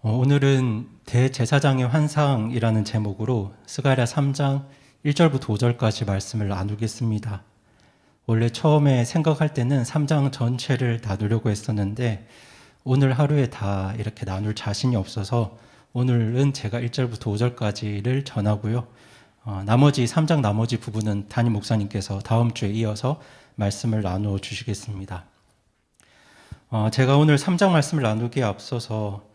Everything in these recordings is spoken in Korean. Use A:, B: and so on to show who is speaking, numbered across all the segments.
A: 오늘은 대제사장의 환상이라는 제목으로 스가랴 3장 1절부터 5절까지 말씀을 나누겠습니다. 원래 처음에 생각할 때는 3장 전체를 나누려고 했었는데 오늘 하루에 다 이렇게 나눌 자신이 없어서 오늘은 제가 1절부터 5절까지를 전하고요. 나머지 3장 나머지 부분은 담임 목사님께서 다음 주에 이어서 말씀을 나누어 주시겠습니다. 제가 오늘 3장 말씀을 나누기에 앞서서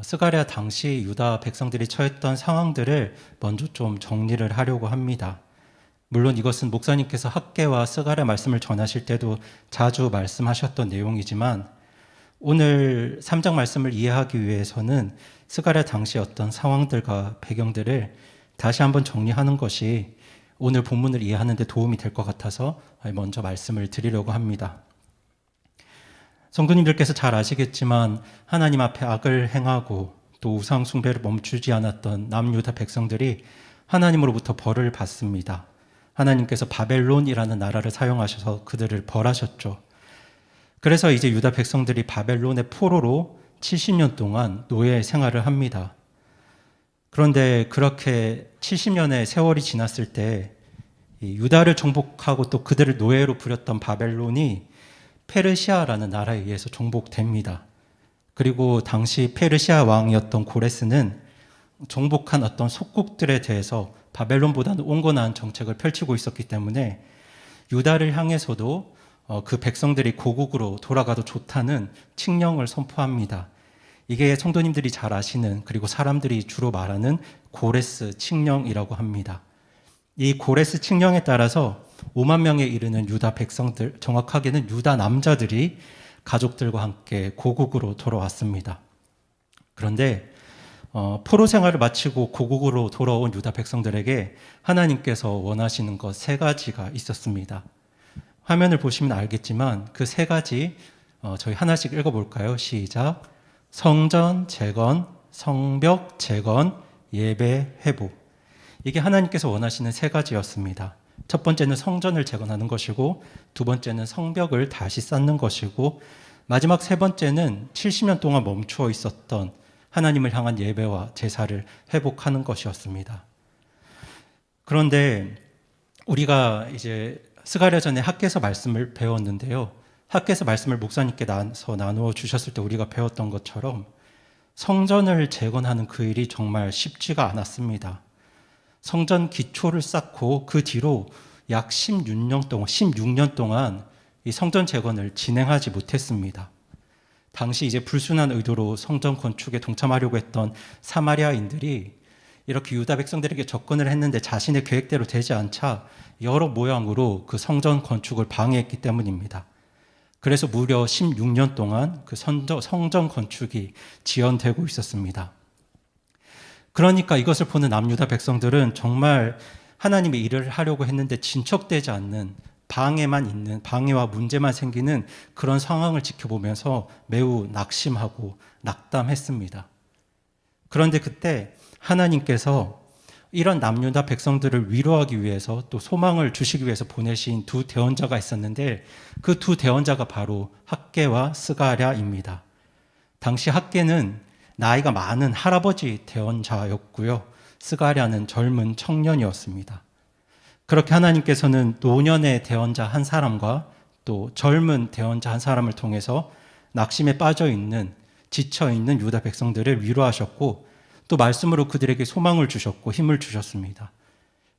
A: 스가랴 당시 유다 백성들이 처했던 상황들을 먼저 좀 정리를 하려고 합니다. 물론 이것은 목사님께서 학개와 스가랴 말씀을 전하실 때도 자주 말씀하셨던 내용이지만 오늘 3장 말씀을 이해하기 위해서는 스가랴 당시 어떤 상황들과 배경들을 다시 한번 정리하는 것이 오늘 본문을 이해하는 데 도움이 될 것 같아서 먼저 말씀을 드리려고 합니다. 성도님들께서 잘 아시겠지만 하나님 앞에 악을 행하고 또 우상 숭배를 멈추지 않았던 남유다 백성들이 하나님으로부터 벌을 받습니다. 하나님께서 바벨론이라는 나라를 사용하셔서 그들을 벌하셨죠. 그래서 이제 유다 백성들이 바벨론의 포로로 70년 동안 노예 생활을 합니다. 그런데 그렇게 70년의 세월이 지났을 때 유다를 정복하고 또 그들을 노예로 부렸던 바벨론이 페르시아라는 나라에 의해서 정복됩니다. 그리고 당시 페르시아 왕이었던 고레스는 정복한 어떤 속국들에 대해서 바벨론보다는 온건한 정책을 펼치고 있었기 때문에 유다를 향해서도 그 백성들이 고국으로 돌아가도 좋다는 칙령을 선포합니다. 이게 성도님들이 잘 아시는, 그리고 사람들이 주로 말하는 고레스 칙령이라고 합니다. 이 고레스 칙령에 따라서 5만 명에 이르는 유다 백성들, 정확하게는 유다 남자들이 가족들과 함께 고국으로 돌아왔습니다. 그런데 포로 생활을 마치고 고국으로 돌아온 유다 백성들에게 하나님께서 원하시는 것 3가지가 있었습니다. 화면을 보시면 알겠지만 그 3가지 저희 하나씩 읽어볼까요? 시작. 성전 재건, 성벽 재건, 예배 회복. 이게 하나님께서 원하시는 3가지였습니다. 첫 번째는 성전을 재건하는 것이고, 두 번째는 성벽을 다시 쌓는 것이고, 마지막 3번째는 70년 동안 멈추어 있었던 하나님을 향한 예배와 제사를 회복하는 것이었습니다. 그런데 우리가 이제 스가랴 전에 학개서 말씀을 배웠는데요. 학개서 말씀을 목사님께 나누어 주셨을 때 우리가 배웠던 것처럼 성전을 재건하는 그 일이 정말 쉽지가 않았습니다. 성전 기초를 쌓고 그 뒤로 약 16년 동안 이 성전 재건을 진행하지 못했습니다. 당시 이제 불순한 의도로 성전 건축에 동참하려고 했던 사마리아인들이 이렇게 유다 백성들에게 접근을 했는데 자신의 계획대로 되지 않자 여러 모양으로 그 성전 건축을 방해했기 때문입니다. 그래서 무려 16년 동안 그 성전 건축이 지연되고 있었습니다. 그러니까 이것을 보는 남유다 백성들은 정말 하나님의 일을 하려고 했는데 진척되지 않는, 방해와 문제만 생기는 그런 상황을 지켜보면서 매우 낙심하고 낙담했습니다. 그런데 그때 하나님께서 이런 남유다 백성들을 위로하기 위해서 또 소망을 주시기 위해서 보내신 2 대언자가 있었는데 그 2 대언자가 바로 학개와 스가랴입니다. 당시 학개는 나이가 많은 할아버지 대언자였고요. 스가랴는 젊은 청년이었습니다. 그렇게 하나님께서는 노년의 대언자 한 사람과 또 젊은 대언자 한 사람을 통해서 낙심에 빠져있는, 지쳐있는 유다 백성들을 위로하셨고 또 말씀으로 그들에게 소망을 주셨고 힘을 주셨습니다.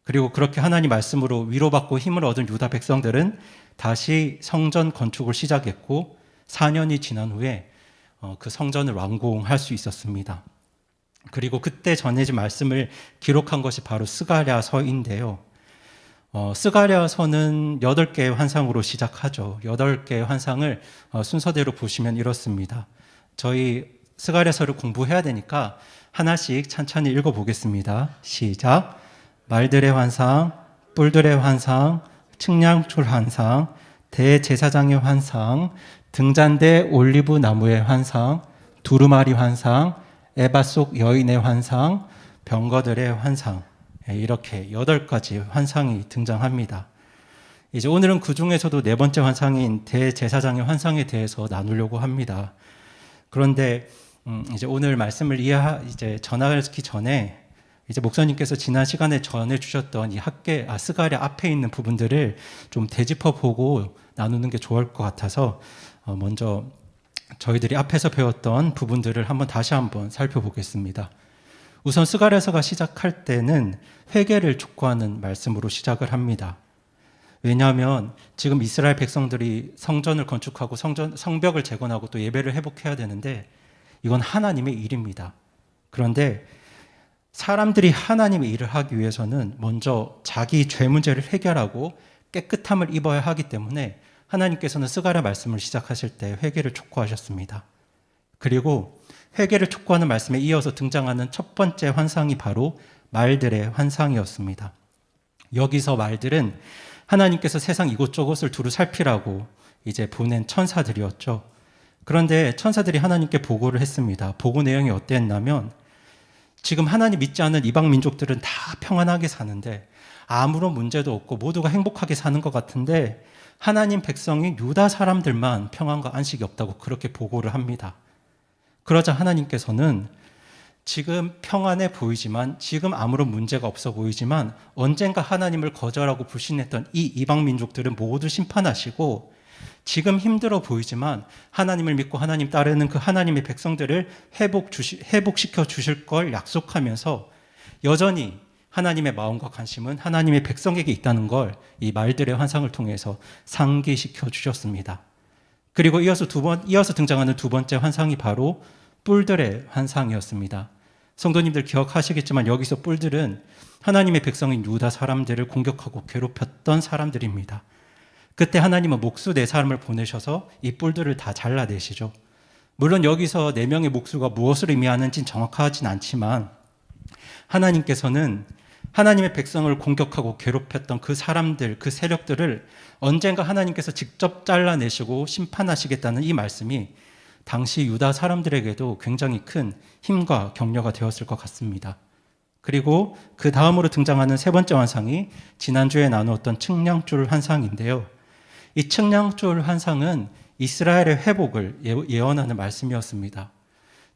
A: 그리고 그렇게 하나님 말씀으로 위로받고 힘을 얻은 유다 백성들은 다시 성전 건축을 시작했고 4년이 지난 후에 그 성전을 완공할 수 있었습니다. 그리고 그때 전해진 말씀을 기록한 것이 바로 스가랴서인데요. 스가랴서는 8개의 환상으로 시작하죠. 8개의 환상을 순서대로 보시면 이렇습니다. 저희 스가랴서를 공부해야 되니까 하나씩 천천히 읽어보겠습니다. 시작. 말들의 환상, 뿔들의 환상, 측량줄 환상, 대제사장의 환상, 등잔대 올리브 나무의 환상, 두루마리 환상, 에바 속 여인의 환상, 병거들의 환상, 이렇게 8가지 환상이 등장합니다. 이제 오늘은 그 중에서도 4번째 환상인 대제사장의 환상에 대해서 나누려고 합니다. 그런데 이제 오늘 말씀을 이제 전하기 전에 이제 목사님께서 지난 시간에 전해주셨던 이 스가랴 앞에 있는 부분들을 좀 되짚어 보고 나누는 게 좋을 것 같아서 먼저 저희들이 앞에서 배웠던 부분들을 다시 한번 살펴보겠습니다. 우선 스가랴서가 시작할 때는 회개를 촉구하는 말씀으로 시작을 합니다. 왜냐하면 지금 이스라엘 백성들이 성전을 건축하고 성벽을 재건하고 또 예배를 회복해야 되는데 이건 하나님의 일입니다. 그런데 사람들이 하나님의 일을 하기 위해서는 먼저 자기 죄 문제를 해결하고 깨끗함을 입어야 하기 때문에 하나님께서는 스가랴 말씀을 시작하실 때 회개를 촉구하셨습니다. 그리고 회개를 촉구하는 말씀에 이어서 등장하는 첫 번째 환상이 바로 말들의 환상이었습니다. 여기서 말들은 하나님께서 세상 이곳저곳을 두루 살피라고 이제 보낸 천사들이었죠. 그런데 천사들이 하나님께 보고를 했습니다. 보고 내용이 어땠냐면 지금 하나님 믿지 않는 이방 민족들은 다 평안하게 사는데 아무런 문제도 없고 모두가 행복하게 사는 것 같은데 하나님 백성인 유다 사람들만 평안과 안식이 없다고 그렇게 보고를 합니다. 그러자 하나님께서는 지금 평안해 보이지만 지금 아무런 문제가 없어 보이지만 언젠가 하나님을 거절하고 불신했던 이 이방 민족들은 모두 심판하시고 지금 힘들어 보이지만 하나님을 믿고 하나님 따르는 그 하나님의 백성들을 회복시켜 주실 걸 약속하면서 여전히 하나님의 마음과 관심은 하나님의 백성에게 있다는 걸 이 말들의 환상을 통해서 상기시켜 주셨습니다. 그리고 이어서 등장하는 두 번째 환상이 바로 뿔들의 환상이었습니다. 성도님들 기억하시겠지만 여기서 뿔들은 하나님의 백성인 유다 사람들을 공격하고 괴롭혔던 사람들입니다. 그때 하나님은 목수 4사람을 보내셔서 이 뿔들을 다 잘라내시죠. 물론 여기서 4명의 목수가 무엇을 의미하는지는 정확하진 않지만 하나님께서는 하나님의 백성을 공격하고 괴롭혔던 그 사람들, 그 세력들을 언젠가 하나님께서 직접 잘라내시고 심판하시겠다는 이 말씀이 당시 유다 사람들에게도 굉장히 큰 힘과 격려가 되었을 것 같습니다. 그리고 그 다음으로 등장하는 세 번째 환상이 지난주에 나누었던 측량줄 환상인데요. 이 측량줄 환상은 이스라엘의 회복을 예언하는 말씀이었습니다.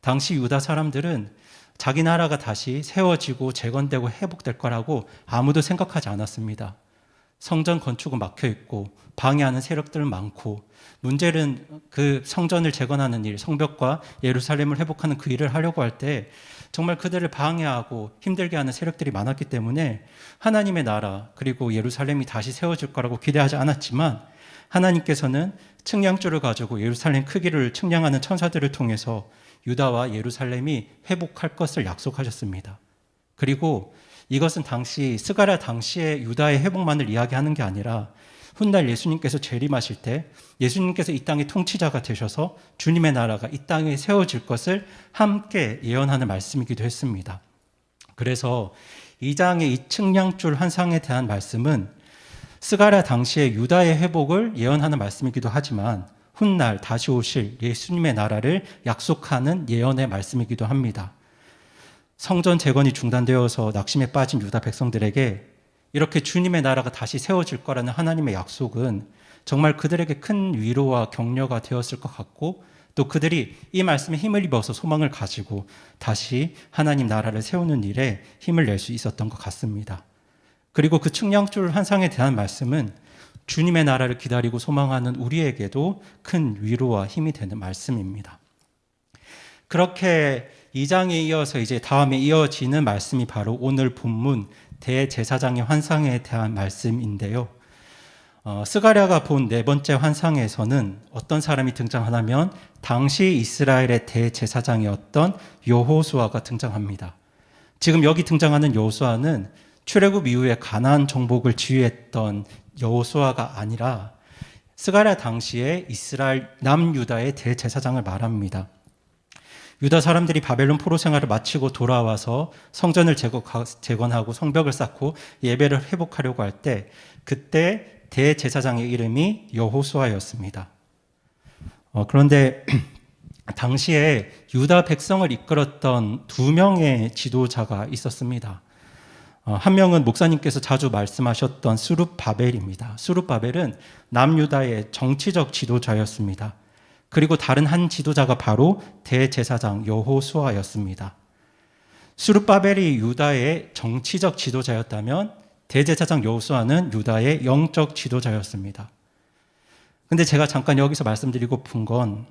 A: 당시 유다 사람들은 자기 나라가 다시 세워지고 재건되고 회복될 거라고 아무도 생각하지 않았습니다. 성전 건축은 막혀있고 방해하는 세력들은 많고 문제는 그 성전을 재건하는 일, 성벽과 예루살렘을 회복하는 그 일을 하려고 할 때 정말 그들을 방해하고 힘들게 하는 세력들이 많았기 때문에 하나님의 나라 그리고 예루살렘이 다시 세워질 거라고 기대하지 않았지만 하나님께서는 측량줄을 가지고 예루살렘 크기를 측량하는 천사들을 통해서 유다와 예루살렘이 회복할 것을 약속하셨습니다. 그리고 이것은 스가랴 당시의 유다의 회복만을 이야기하는 게 아니라 훗날 예수님께서 재림하실 때 예수님께서 이 땅의 통치자가 되셔서 주님의 나라가 이 땅에 세워질 것을 함께 예언하는 말씀이기도 했습니다. 그래서 2장의 이 측량줄 환상에 대한 말씀은 스가랴 당시의 유다의 회복을 예언하는 말씀이기도 하지만 훗날 다시 오실 예수님의 나라를 약속하는 예언의 말씀이기도 합니다. 성전 재건이 중단되어서 낙심에 빠진 유다 백성들에게 이렇게 주님의 나라가 다시 세워질 거라는 하나님의 약속은 정말 그들에게 큰 위로와 격려가 되었을 것 같고 또 그들이 이 말씀에 힘을 입어서 소망을 가지고 다시 하나님 나라를 세우는 일에 힘을 낼 수 있었던 것 같습니다. 그리고 그 측량줄 환상에 대한 말씀은 주님의 나라를 기다리고 소망하는 우리에게도 큰 위로와 힘이 되는 말씀입니다. 그렇게 2장에 이어서 이제 다음에 이어지는 말씀이 바로 오늘 본문 대제사장의 환상에 대한 말씀인데요. 스가랴가 본 네 번째 환상에서는 어떤 사람이 등장하냐면 당시 이스라엘의 대제사장이었던 여호수아가 등장합니다. 지금 여기 등장하는 여호수아는 출애굽 이후에 가나안 정복을 지휘했던 여호수아가 아니라 스가랴 당시에 이스라엘 남유다의 대제사장을 말합니다. 유다 사람들이 바벨론 포로 생활을 마치고 돌아와서 성전을 재건하고 성벽을 쌓고 예배를 회복하려고 할 때 그때 대제사장의 이름이 여호수아였습니다. 그런데 당시에 유다 백성을 이끌었던 2명의 지도자가 있었습니다. 한 명은 목사님께서 자주 말씀하셨던 수룹바벨입니다. 수룹바벨은 남유다의 정치적 지도자였습니다. 그리고 다른 한 지도자가 바로 대제사장 여호수아였습니다. 스룹바벨이 유다의 정치적 지도자였다면 대제사장 여호수아는 유다의 영적 지도자였습니다. 근데 제가 잠깐 여기서 말씀드리고픈 건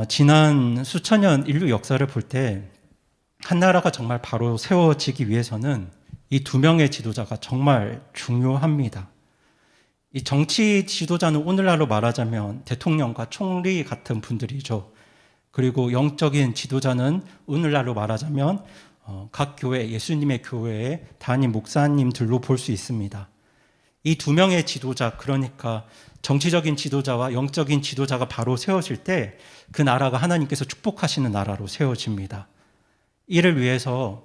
A: 지난 수천 년 인류 역사를 볼 때 한 나라가 정말 바로 세워지기 위해서는 이 두 명의 지도자가 정말 중요합니다. 이 정치 지도자는 오늘날로 말하자면 대통령과 총리 같은 분들이죠. 그리고 영적인 지도자는 오늘날로 말하자면 각 교회, 예수님의 교회의 담임 목사님들로 볼 수 있습니다. 이 두 명의 지도자, 그러니까 정치적인 지도자와 영적인 지도자가 바로 세워질 때 그 나라가 하나님께서 축복하시는 나라로 세워집니다. 이를 위해서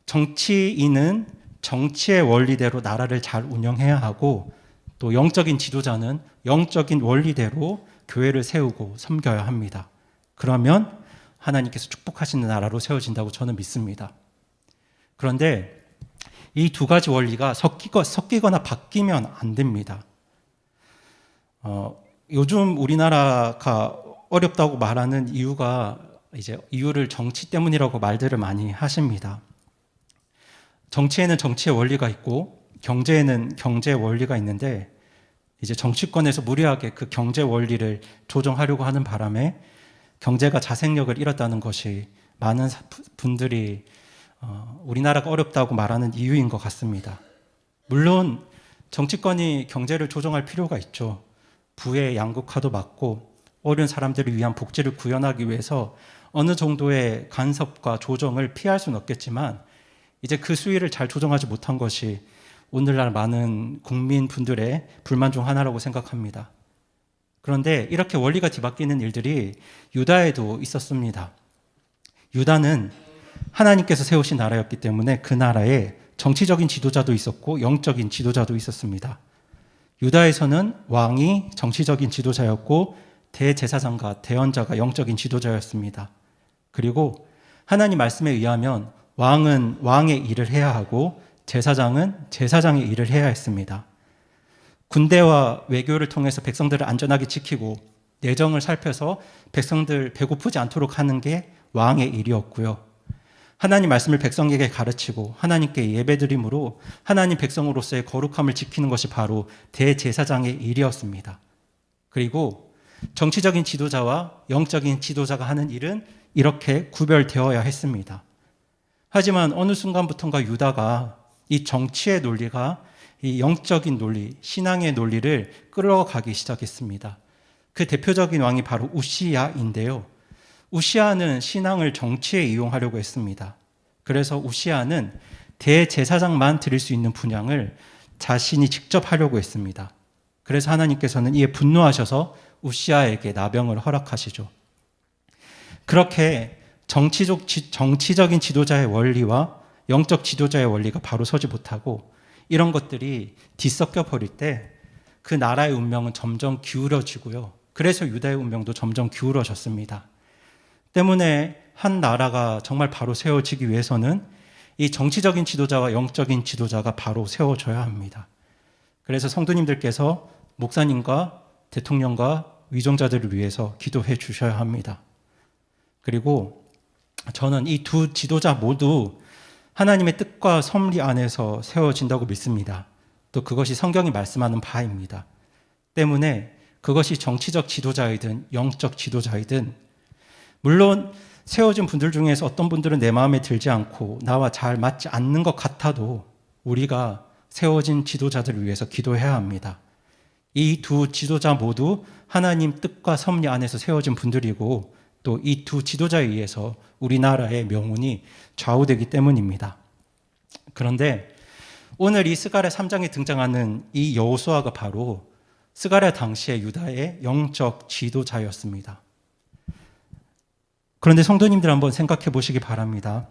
A: 정치인은 정치의 원리대로 나라를 잘 운영해야 하고 또 영적인 지도자는 영적인 원리대로 교회를 세우고 섬겨야 합니다. 그러면 하나님께서 축복하시는 나라로 세워진다고 저는 믿습니다. 그런데 이 두 가지 원리가 섞이거나 바뀌면 안 됩니다. 요즘 우리나라가 어렵다고 말하는 이유를 정치 때문이라고 말들을 많이 하십니다. 정치에는 정치의 원리가 있고 경제에는 경제의 원리가 있는데 이제 정치권에서 무리하게 그 경제 원리를 조정하려고 하는 바람에 경제가 자생력을 잃었다는 것이 많은 분들이 우리나라가 어렵다고 말하는 이유인 것 같습니다. 물론 정치권이 경제를 조정할 필요가 있죠. 부의 양극화도 막고 어려운 사람들을 위한 복지를 구현하기 위해서 어느 정도의 간섭과 조정을 피할 수는 없겠지만 이제 그 수위를 잘 조정하지 못한 것이 오늘날 많은 국민분들의 불만 중 하나라고 생각합니다. 그런데 이렇게 원리가 뒤바뀌는 일들이 유다에도 있었습니다. 유다는 하나님께서 세우신 나라였기 때문에 그 나라에 정치적인 지도자도 있었고 영적인 지도자도 있었습니다. 유다에서는 왕이 정치적인 지도자였고 대제사장과 대언자가 영적인 지도자였습니다. 그리고 하나님 말씀에 의하면 왕은 왕의 일을 해야 하고 제사장은 제사장의 일을 해야 했습니다. 군대와 외교를 통해서 백성들을 안전하게 지키고 내정을 살펴서 백성들 배고프지 않도록 하는 게 왕의 일이었고요. 하나님 말씀을 백성에게 가르치고 하나님께 예배드림으로 하나님 백성으로서의 거룩함을 지키는 것이 바로 대제사장의 일이었습니다. 그리고 정치적인 지도자와 영적인 지도자가 하는 일은 이렇게 구별되어야 했습니다. 하지만 어느 순간부터인가 유다가 이 정치의 논리가 이 영적인 논리, 신앙의 논리를 끌어가기 시작했습니다. 그 대표적인 왕이 바로 우시야인데요. 우시야는 신앙을 정치에 이용하려고 했습니다. 그래서 우시야는 대제사장만 드릴 수 있는 분향을 자신이 직접 하려고 했습니다. 그래서 하나님께서는 이에 분노하셔서 우시야에게 나병을 허락하시죠. 그렇게 정치적인 지도자의 원리와 영적 지도자의 원리가 바로 서지 못하고 이런 것들이 뒤섞여 버릴 때 그 나라의 운명은 점점 기울어지고요. 그래서 유다의 운명도 점점 기울어졌습니다. 때문에 한 나라가 정말 바로 세워지기 위해서는 이 정치적인 지도자와 영적인 지도자가 바로 세워져야 합니다. 그래서 성도님들께서 목사님과 대통령과 위정자들을 위해서 기도해 주셔야 합니다. 그리고 저는 이 두 지도자 모두 하나님의 뜻과 섭리 안에서 세워진다고 믿습니다. 또 그것이 성경이 말씀하는 바입니다. 때문에 그것이 정치적 지도자이든 영적 지도자이든 물론 세워진 분들 중에서 어떤 분들은 내 마음에 들지 않고 나와 잘 맞지 않는 것 같아도 우리가 세워진 지도자들을 위해서 기도해야 합니다. 이 두 지도자 모두 하나님 뜻과 섭리 안에서 세워진 분들이고 또 이 두 지도자에 의해서 우리나라의 명운이 좌우되기 때문입니다. 그런데 오늘 이 스가랴 3장에 등장하는 이 여호수아가 바로 스가랴 당시의 유다의 영적 지도자였습니다. 그런데 성도님들 한번 생각해 보시기 바랍니다.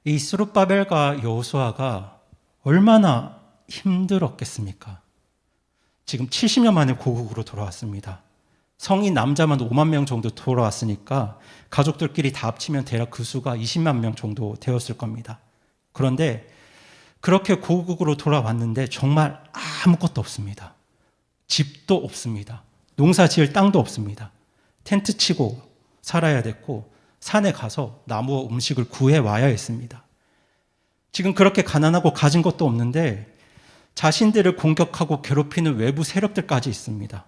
A: 이 스룹바벨과 여호수아가 얼마나 힘들었겠습니까? 지금 70년 만에 고국으로 돌아왔습니다. 성인 남자만 5만 명 정도 돌아왔으니까 가족들끼리 다 합치면 대략 그 수가 20만 명 정도 되었을 겁니다. 그런데 그렇게 고국으로 돌아왔는데 정말 아무것도 없습니다. 집도 없습니다. 농사 지을 땅도 없습니다. 텐트 치고 살아야 됐고 산에 가서 나무와 음식을 구해 와야 했습니다. 지금 그렇게 가난하고 가진 것도 없는데 자신들을 공격하고 괴롭히는 외부 세력들까지 있습니다.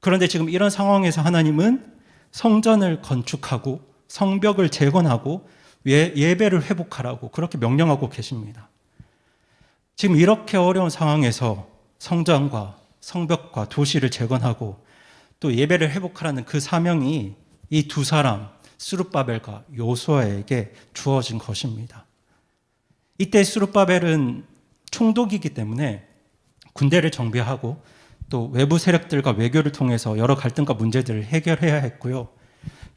A: 그런데 지금 이런 상황에서 하나님은 성전을 건축하고 성벽을 재건하고 예배를 회복하라고 그렇게 명령하고 계십니다. 지금 이렇게 어려운 상황에서 성전과 성벽과 도시를 재건하고 또 예배를 회복하라는 그 사명이 이 두 사람 스룹바벨과 여호수아에게 주어진 것입니다. 이때 스룹바벨은 총독이기 때문에 군대를 정비하고 또 외부 세력들과 외교를 통해서 여러 갈등과 문제들을 해결해야 했고요.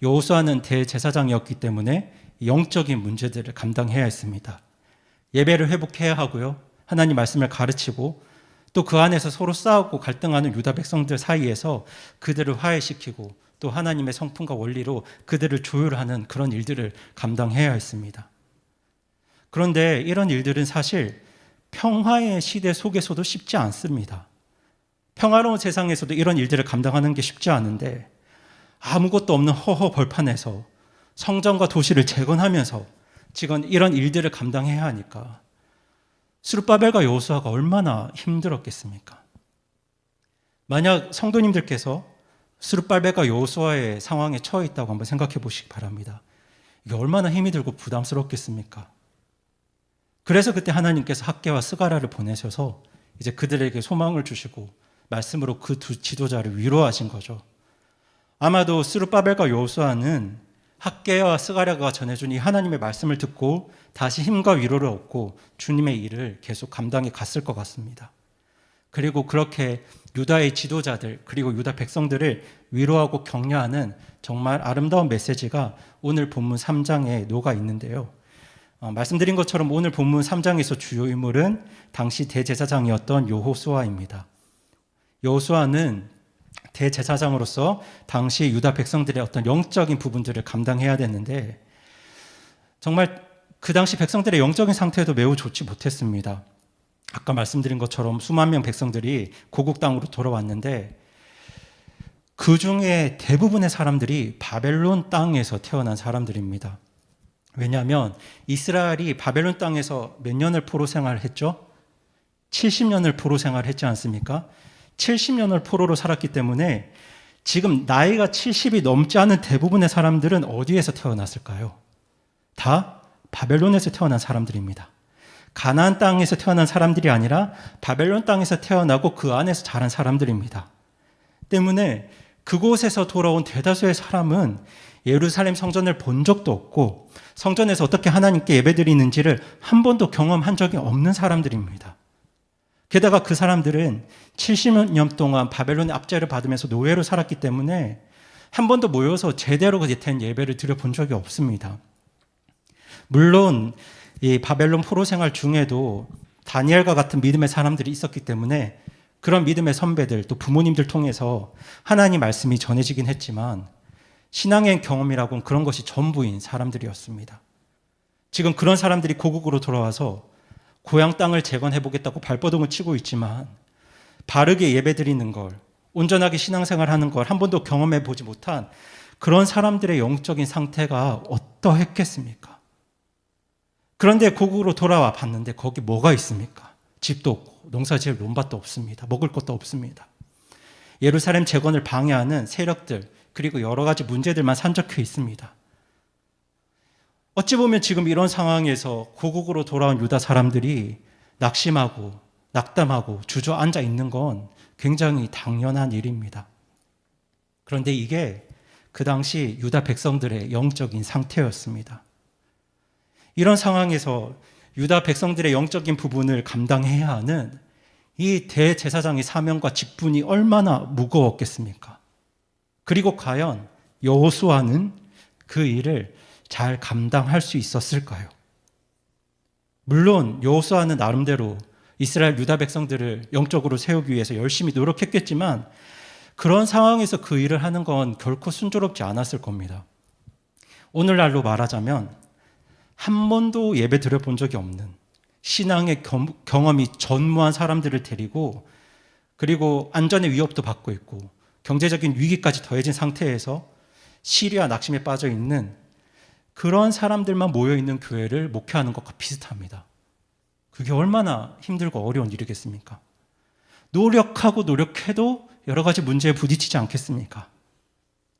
A: 여호수아는 대제사장이었기 때문에 영적인 문제들을 감당해야 했습니다. 예배를 회복해야 하고요. 하나님 말씀을 가르치고 또 그 안에서 서로 싸우고 갈등하는 유다 백성들 사이에서 그들을 화해시키고 또 하나님의 성품과 원리로 그들을 조율하는 그런 일들을 감당해야 했습니다. 그런데 이런 일들은 사실 평화의 시대 속에서도 쉽지 않습니다. 평화로운 세상에서도 이런 일들을 감당하는 게 쉽지 않은데 아무것도 없는 허허 벌판에서 성전과 도시를 재건하면서 지금 이런 일들을 감당해야 하니까 스룹바벨과 여호수아가 얼마나 힘들었겠습니까? 만약 성도님들께서 스룹바벨과 여호수아의 상황에 처해 있다고 한번 생각해 보시기 바랍니다. 이게 얼마나 힘이 들고 부담스럽겠습니까? 그래서 그때 하나님께서 학개와 스가랴를 보내셔서 이제 그들에게 소망을 주시고 말씀으로 그 두 지도자를 위로하신 거죠. 아마도 스룹바벨과 여호수아는 학개와 스가랴가 전해준 이 하나님의 말씀을 듣고 다시 힘과 위로를 얻고 주님의 일을 계속 감당해 갔을 것 같습니다. 그리고 그렇게 유다의 지도자들 그리고 유다 백성들을 위로하고 격려하는 정말 아름다운 메시지가 오늘 본문 3장에 녹아 있는데요. 말씀드린 것처럼 오늘 본문 3장에서 주요 인물은 당시 대제사장이었던 여호수아입니다. 여호수아는 대제사장으로서 당시 유다 백성들의 어떤 영적인 부분들을 감당해야 됐는데 정말 그 당시 백성들의 영적인 상태도 매우 좋지 못했습니다. 아까 말씀드린 것처럼 수만 명 백성들이 고국 땅으로 돌아왔는데 그 중에 대부분의 사람들이 바벨론 땅에서 태어난 사람들입니다. 왜냐하면 이스라엘이 바벨론 땅에서 몇 년을 포로 생활했죠? 70년을 포로 생활했지 않습니까? 70년을 포로로 살았기 때문에 지금 나이가 70이 넘지 않은 대부분의 사람들은 어디에서 태어났을까요? 다 바벨론에서 태어난 사람들입니다. 가나안 땅에서 태어난 사람들이 아니라 바벨론 땅에서 태어나고 그 안에서 자란 사람들입니다. 때문에 그곳에서 돌아온 대다수의 사람은 예루살렘 성전을 본 적도 없고 성전에서 어떻게 하나님께 예배드리는지를 한 번도 경험한 적이 없는 사람들입니다. 게다가 그 사람들은 70년 동안 바벨론의 압제를 받으면서 노예로 살았기 때문에 한 번도 모여서 제대로 된 예배를 드려본 적이 없습니다. 물론 이 바벨론 포로 생활 중에도 다니엘과 같은 믿음의 사람들이 있었기 때문에 그런 믿음의 선배들 또 부모님들 통해서 하나님 말씀이 전해지긴 했지만 신앙의 경험이라고는 그런 것이 전부인 사람들이었습니다. 지금 그런 사람들이 고국으로 돌아와서 고향 땅을 재건해보겠다고 발버둥을 치고 있지만 바르게 예배드리는 걸, 온전하게 신앙생활하는 걸 한 번도 경험해보지 못한 그런 사람들의 영적인 상태가 어떠했겠습니까? 그런데 고국으로 돌아와 봤는데 거기 뭐가 있습니까? 집도 없고 농사지을 논밭도 없습니다. 먹을 것도 없습니다. 예루살렘 재건을 방해하는 세력들 그리고 여러 가지 문제들만 산적해 있습니다. 어찌 보면 지금 이런 상황에서 고국으로 돌아온 유다 사람들이 낙심하고 낙담하고 주저앉아 있는 건 굉장히 당연한 일입니다. 그런데 이게 그 당시 유다 백성들의 영적인 상태였습니다. 이런 상황에서 유다 백성들의 영적인 부분을 감당해야 하는 이 대제사장의 사명과 직분이 얼마나 무거웠겠습니까? 그리고 과연 여호수아는 그 일을 잘 감당할 수 있었을까요? 물론 여호수아는 나름대로 이스라엘 유다 백성들을 영적으로 세우기 위해서 열심히 노력했겠지만 그런 상황에서 그 일을 하는 건 결코 순조롭지 않았을 겁니다. 오늘날로 말하자면 한 번도 예배 드려본 적이 없는 신앙의 경험이 전무한 사람들을 데리고 그리고 안전의 위협도 받고 있고 경제적인 위기까지 더해진 상태에서 시리와 낙심에 빠져 있는 그런 사람들만 모여 있는 교회를 목회하는 것과 비슷합니다. 그게 얼마나 힘들고 어려운 일이겠습니까? 노력하고 노력해도 여러 가지 문제에 부딪히지 않겠습니까?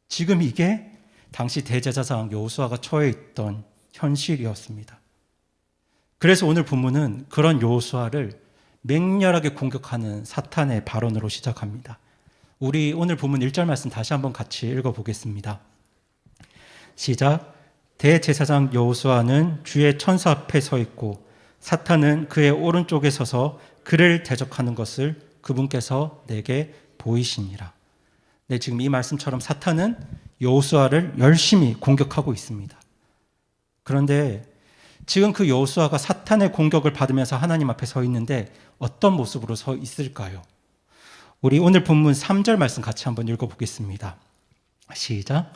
A: 지금 이게 당시 대제사장 여호수아가 처해 있던 현실이었습니다. 그래서 오늘 본문은 그런 여호수아를 맹렬하게 공격하는 사탄의 발언으로 시작합니다. 우리 오늘 본문 1절 말씀 다시 한번 같이 읽어보겠습니다. 시작. 대제사장 여호수아는 주의 천사 앞에 서 있고 사탄은 그의 오른쪽에 서서 그를 대적하는 것을 그분께서 내게 보이시니라. 네, 지금 이 말씀처럼 사탄은 여호수아를 열심히 공격하고 있습니다. 그런데 지금 그 여호수아가 사탄의 공격을 받으면서 하나님 앞에 서 있는데 어떤 모습으로 서 있을까요? 우리 오늘 본문 3절 말씀 같이 한번 읽어보겠습니다. 시작.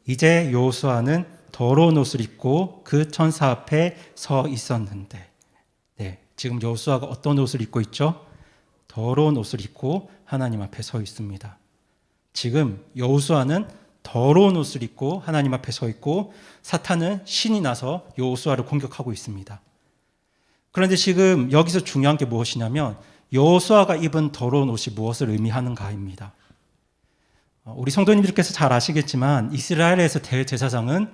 A: 이제 여호수아는 더러운 옷을 입고 그 천사 앞에 서 있었는데, 네, 지금 여호수아가 어떤 옷을 입고 있죠? 더러운 옷을 입고 하나님 앞에 서 있습니다. 지금 여호수아는 더러운 옷을 입고 하나님 앞에 서 있고 사탄은 신이 나서 여호수아를 공격하고 있습니다. 그런데 지금 여기서 중요한 게 무엇이냐면 여호수아가 입은 더러운 옷이 무엇을 의미하는가입니다. 우리 성도님들께서 잘 아시겠지만 이스라엘에서 대제사장은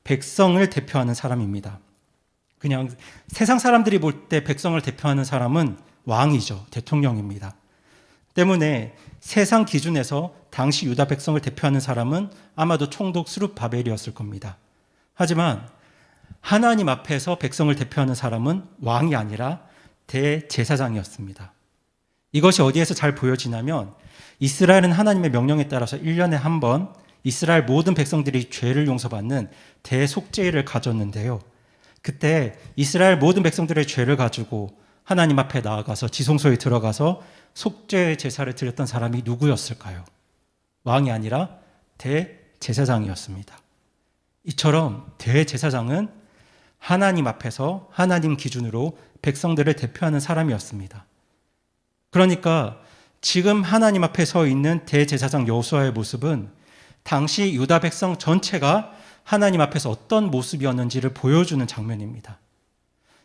A: 백성을 대표하는 사람입니다. 그냥 세상 사람들이 볼 때 백성을 대표하는 사람은 왕이죠. 대통령입니다. 때문에 세상 기준에서 당시 유다 백성을 대표하는 사람은 아마도 총독 스룹바벨이었을 겁니다. 하지만 하나님 앞에서 백성을 대표하는 사람은 왕이 아니라 대제사장이었습니다. 이것이 어디에서 잘 보여지냐면 이스라엘은 하나님의 명령에 따라서 1년에 한 번 이스라엘 모든 백성들이 죄를 용서받는 대속죄일을 가졌는데요. 그때 이스라엘 모든 백성들의 죄를 가지고 하나님 앞에 나아가서 지성소에 들어가서 속죄 제사를 드렸던 사람이 누구였을까요? 왕이 아니라 대제사장이었습니다. 이처럼 대제사장은 하나님 앞에서 하나님 기준으로 백성들을 대표하는 사람이었습니다. 그러니까 지금 하나님 앞에 서 있는 대제사장 여호수아의 모습은 당시 유다 백성 전체가 하나님 앞에서 어떤 모습이었는지를 보여주는 장면입니다.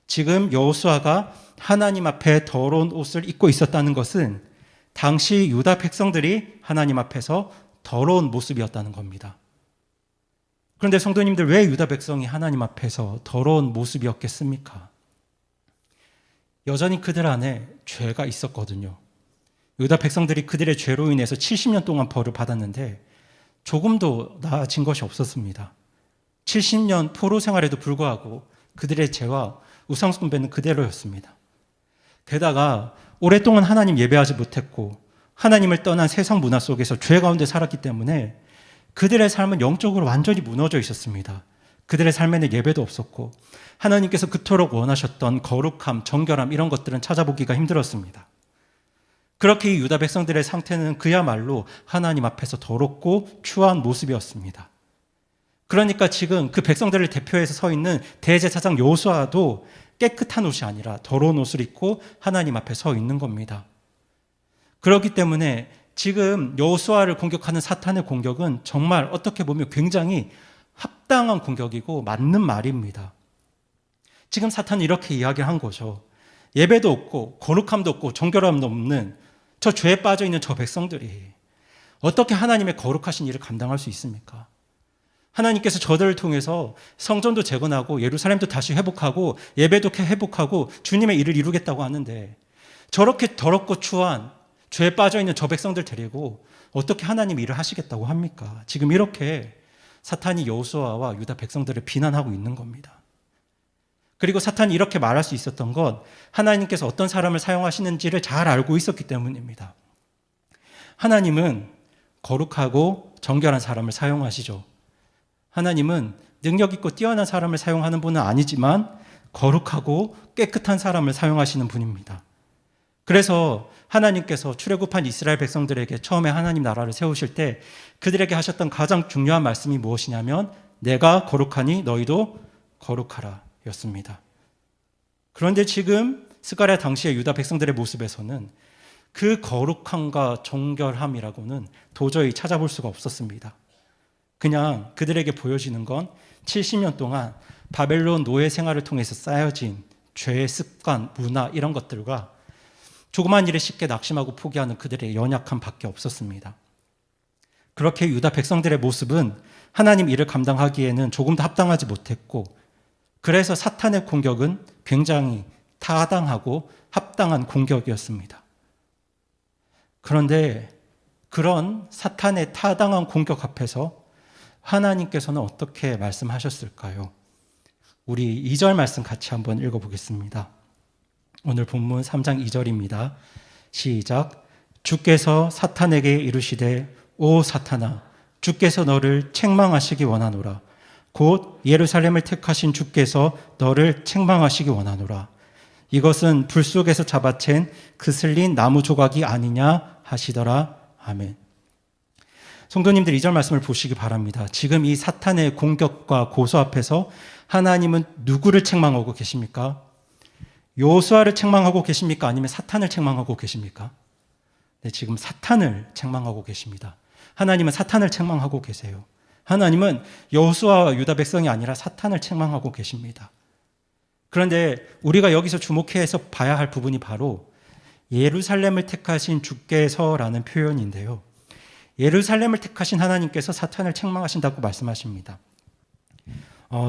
A: 지금 여호수아가 하나님 앞에 더러운 옷을 입고 있었다는 것은 당시 유다 백성들이 하나님 앞에서 더러운 모습이었다는 겁니다. 그런데 성도님들, 왜 유다 백성이 하나님 앞에서 더러운 모습이었겠습니까? 여전히 그들 안에 죄가 있었거든요. 유다 백성들이 그들의 죄로 인해서 70년 동안 벌을 받았는데 조금도 나아진 것이 없었습니다. 70년 포로 생활에도 불구하고 그들의 죄와 우상 숭배는 그대로였습니다. 게다가 오랫동안 하나님 예배하지 못했고 하나님을 떠난 세상 문화 속에서 죄 가운데 살았기 때문에 그들의 삶은 영적으로 완전히 무너져 있었습니다. 그들의 삶에는 예배도 없었고 하나님께서 그토록 원하셨던 거룩함, 정결함 이런 것들은 찾아보기가 힘들었습니다. 그렇게 이 유다 백성들의 상태는 그야말로 하나님 앞에서 더럽고 추한 모습이었습니다. 그러니까 지금 그 백성들을 대표해서 서 있는 대제사장 여호수아도 깨끗한 옷이 아니라 더러운 옷을 입고 하나님 앞에 서 있는 겁니다. 그렇기 때문에 지금 여호수아를 공격하는 사탄의 공격은 정말 어떻게 보면 굉장히 합당한 공격이고 맞는 말입니다. 지금 사탄은 이렇게 이야기한 거죠. 예배도 없고 거룩함도 없고 정결함도 없는 저 죄에 빠져 있는 저 백성들이 어떻게 하나님의 거룩하신 일을 감당할 수 있습니까? 하나님께서 저들을 통해서 성전도 재건하고 예루살렘도 다시 회복하고 예배도 회복하고 주님의 일을 이루겠다고 하는데 저렇게 더럽고 추한 죄에 빠져 있는 저 백성들 데리고 어떻게 하나님 일을 하시겠다고 합니까? 지금 이렇게 사탄이 여호수아와 유다 백성들을 비난하고 있는 겁니다. 그리고 사탄이 이렇게 말할 수 있었던 건 하나님께서 어떤 사람을 사용하시는지를 잘 알고 있었기 때문입니다. 하나님은 거룩하고 정결한 사람을 사용하시죠. 하나님은 능력 있고 뛰어난 사람을 사용하는 분은 아니지만 거룩하고 깨끗한 사람을 사용하시는 분입니다. 그래서 하나님께서 출애굽한 이스라엘 백성들에게 처음에 하나님 나라를 세우실 때 그들에게 하셨던 가장 중요한 말씀이 무엇이냐면 내가 거룩하니 너희도 거룩하라 였습니다. 그런데 지금 스가랴 당시의 유다 백성들의 모습에서는 그 거룩함과 정결함이라고는 도저히 찾아볼 수가 없었습니다. 그냥 그들에게 보여지는 건 70년 동안 바벨론 노예 생활을 통해서 쌓여진 죄의 습관, 문화 이런 것들과 조그만 일에 쉽게 낙심하고 포기하는 그들의 연약함밖에 없었습니다. 그렇게 유다 백성들의 모습은 하나님 일을 감당하기에는 조금 더 합당하지 못했고, 그래서 사탄의 공격은 굉장히 타당하고 합당한 공격이었습니다. 그런데 그런 사탄의 타당한 공격 앞에서 하나님께서는 어떻게 말씀하셨을까요? 우리 2절 말씀 같이 한번 읽어보겠습니다. 오늘 본문 3장 2절입니다. 시작. 주께서 사탄에게 이르시되 오 사탄아, 주께서 너를 책망하시기 원하노라. 곧 예루살렘을 택하신 주께서 너를 책망하시기 원하노라. 이것은 불 속에서 잡아챈 그슬린 나무 조각이 아니냐 하시더라. 아멘. 성도님들 2절 말씀을 보시기 바랍니다. 지금 이 사탄의 공격과 고소 앞에서 하나님은 누구를 책망하고 계십니까? 여호수아를 책망하고 계십니까? 아니면 사탄을 책망하고 계십니까? 네, 지금 사탄을 책망하고 계십니다. 하나님은 사탄을 책망하고 계세요. 하나님은 여호수아와 유다 백성이 아니라 사탄을 책망하고 계십니다. 그런데 우리가 여기서 주목해서 봐야 할 부분이 바로 예루살렘을 택하신 주께서라는 표현인데요. 예루살렘을 택하신 하나님께서 사탄을 책망하신다고 말씀하십니다.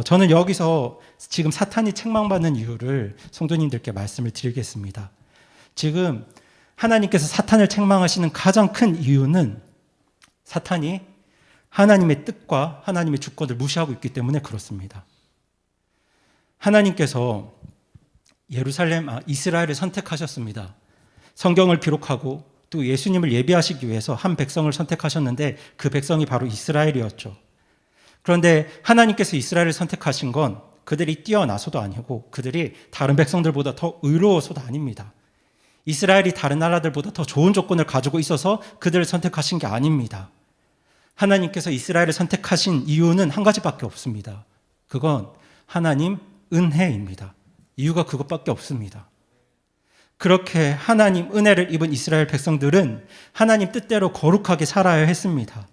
A: 저는 여기서 지금 사탄이 책망받는 이유를 성도님들께 말씀을 드리겠습니다. 지금 하나님께서 사탄을 책망하시는 가장 큰 이유는 사탄이 하나님의 뜻과 하나님의 주권을 무시하고 있기 때문에 그렇습니다. 하나님께서 이스라엘을 선택하셨습니다. 성경을 기록하고 또 예수님을 예비하시기 위해서 한 백성을 선택하셨는데 그 백성이 바로 이스라엘이었죠. 그런데 하나님께서 이스라엘을 선택하신 건 그들이 뛰어나서도 아니고 그들이 다른 백성들보다 더 의로워서도 아닙니다. 이스라엘이 다른 나라들보다 더 좋은 조건을 가지고 있어서 그들을 선택하신 게 아닙니다. 하나님께서 이스라엘을 선택하신 이유는 한 가지밖에 없습니다. 그건 하나님 은혜입니다. 이유가 그것밖에 없습니다. 그렇게 하나님 은혜를 입은 이스라엘 백성들은 하나님 뜻대로 거룩하게 살아야 했습니다.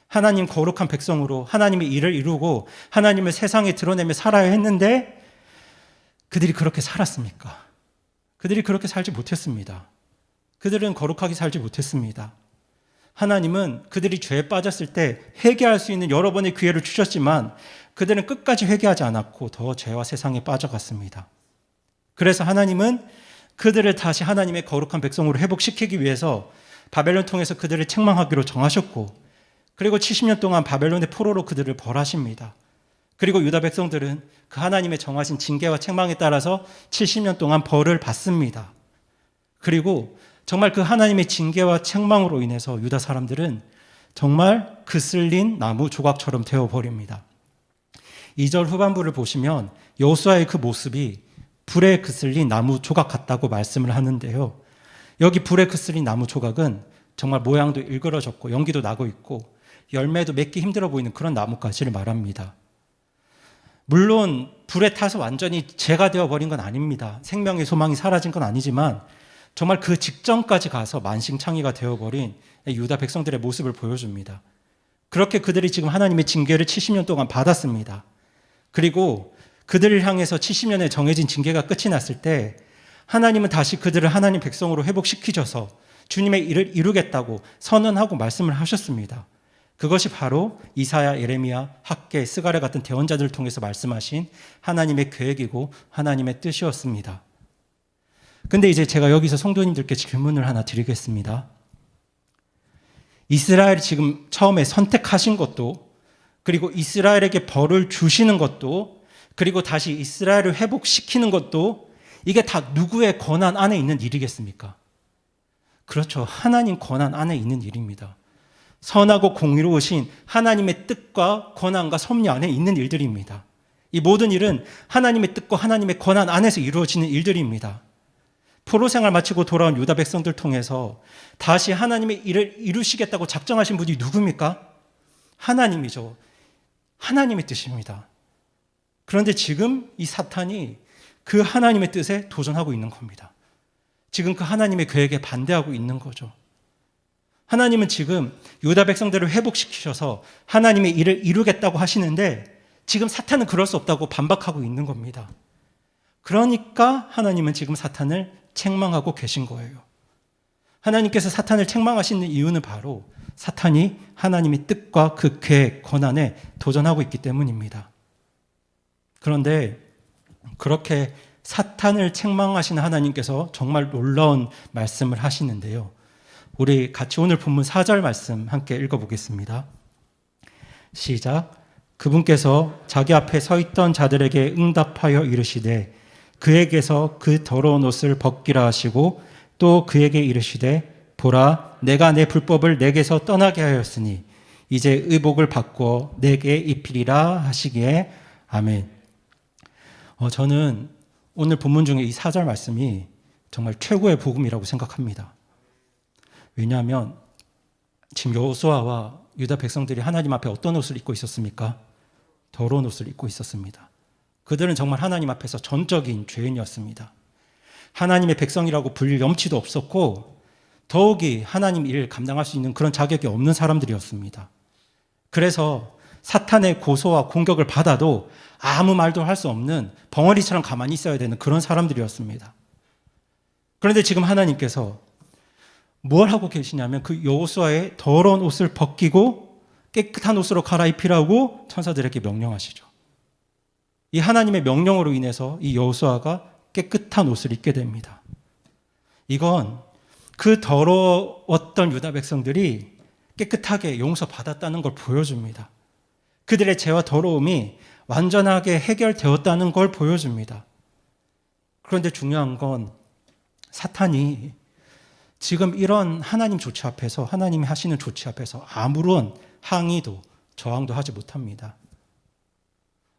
A: 하나님 거룩한 백성으로 하나님의 일을 이루고 하나님을 세상에 드러내며 살아야 했는데 그들이 그렇게 살았습니까? 그들이 그렇게 살지 못했습니다. 그들은 거룩하게 살지 못했습니다. 하나님은 그들이 죄에 빠졌을 때 회개할 수 있는 여러 번의 기회를 주셨지만 그들은 끝까지 회개하지 않았고 더 죄와 세상에 빠져갔습니다. 그래서 하나님은 그들을 다시 하나님의 거룩한 백성으로 회복시키기 위해서 바벨론 통해서 그들을 책망하기로 정하셨고, 그리고 70년 동안 바벨론의 포로로 그들을 벌하십니다. 그리고 유다 백성들은 그 하나님의 정하신 징계와 책망에 따라서 70년 동안 벌을 받습니다. 그리고 정말 그 하나님의 징계와 책망으로 인해서 유다 사람들은 정말 그슬린 나무 조각처럼 되어버립니다. 2절 후반부를 보시면 여호수아의 그 모습이 불에 그슬린 나무 조각 같다고 말씀을 하는데요. 여기 불에 그슬린 나무 조각은 정말 모양도 일그러졌고 연기도 나고 있고 열매도 맺기 힘들어 보이는 그런 나뭇가지를 말합니다. 물론 불에 타서 완전히 재가 되어버린 건 아닙니다. 생명의 소망이 사라진 건 아니지만 정말 그 직전까지 가서 만신창이가 되어버린 유다 백성들의 모습을 보여줍니다. 그렇게 그들이 지금 하나님의 징계를 70년 동안 받았습니다. 그리고 그들을 향해서 70년에 정해진 징계가 끝이 났을 때 하나님은 다시 그들을 하나님 백성으로 회복시키셔서 주님의 일을 이루겠다고 선언하고 말씀을 하셨습니다. 그것이 바로 이사야, 예레미야, 학개, 스가랴 같은 대언자들을 통해서 말씀하신 하나님의 계획이고 하나님의 뜻이었습니다. 근데 이제 제가 여기서 성도님들께 질문을 하나 드리겠습니다. 이스라엘이 지금 처음에 선택하신 것도, 그리고 이스라엘에게 벌을 주시는 것도, 그리고 다시 이스라엘을 회복시키는 것도 이게 다 누구의 권한 안에 있는 일이겠습니까? 그렇죠. 하나님 권한 안에 있는 일입니다. 선하고 공의로우신 하나님의 뜻과 권한과 섭리 안에 있는 일들입니다. 이 모든 일은 하나님의 뜻과 하나님의 권한 안에서 이루어지는 일들입니다. 포로 생활 마치고 돌아온 유다 백성들 통해서 다시 하나님의 일을 이루시겠다고 작정하신 분이 누굽니까? 하나님이죠. 하나님의 뜻입니다. 그런데 지금 이 사탄이 그 하나님의 뜻에 도전하고 있는 겁니다. 지금 그 하나님의 계획에 반대하고 있는 거죠. 하나님은 지금 유다 백성들을 회복시키셔서 하나님의 일을 이루겠다고 하시는데 지금 사탄은 그럴 수 없다고 반박하고 있는 겁니다. 그러니까 하나님은 지금 사탄을 책망하고 계신 거예요. 하나님께서 사탄을 책망하시는 이유는 바로 사탄이 하나님의 뜻과 그 계획, 권한에 도전하고 있기 때문입니다. 그런데 그렇게 사탄을 책망하시는 하나님께서 정말 놀라운 말씀을 하시는데요. 우리 같이 오늘 본문 4절 말씀 함께 읽어보겠습니다. 시작. 그분께서 자기 앞에 서 있던 자들에게 응답하여 이르시되 그에게서 그 더러운 옷을 벗기라 하시고 또 그에게 이르시되 보라 내가 내 불법을 내게서 떠나게 하였으니 이제 의복을 바꾸어 내게 입히리라 하시기에 아멘. 저는 오늘 본문 중에 이 4절 말씀이 정말 최고의 복음이라고 생각합니다. 왜냐하면 지금 여호수아와 유다 백성들이 하나님 앞에 어떤 옷을 입고 있었습니까? 더러운 옷을 입고 있었습니다. 그들은 정말 하나님 앞에서 전적인 죄인이었습니다. 하나님의 백성이라고 불릴 염치도 없었고 더욱이 하나님 일을 감당할 수 있는 그런 자격이 없는 사람들이었습니다. 그래서 사탄의 고소와 공격을 받아도 아무 말도 할 수 없는 벙어리처럼 가만히 있어야 되는 그런 사람들이었습니다. 그런데 지금 하나님께서 뭘 하고 계시냐면 그 여호수아의 더러운 옷을 벗기고 깨끗한 옷으로 갈아입히라고 천사들에게 명령하시죠. 이 하나님의 명령으로 인해서 이 여호수아가 깨끗한 옷을 입게 됩니다. 이건 그 더러웠던 유다 백성들이 깨끗하게 용서받았다는 걸 보여줍니다. 그들의 죄와 더러움이 완전하게 해결되었다는 걸 보여줍니다. 그런데 중요한 건 사탄이 지금 이런 하나님 조치 앞에서, 하나님이 하시는 조치 앞에서 아무런 항의도 저항도 하지 못합니다.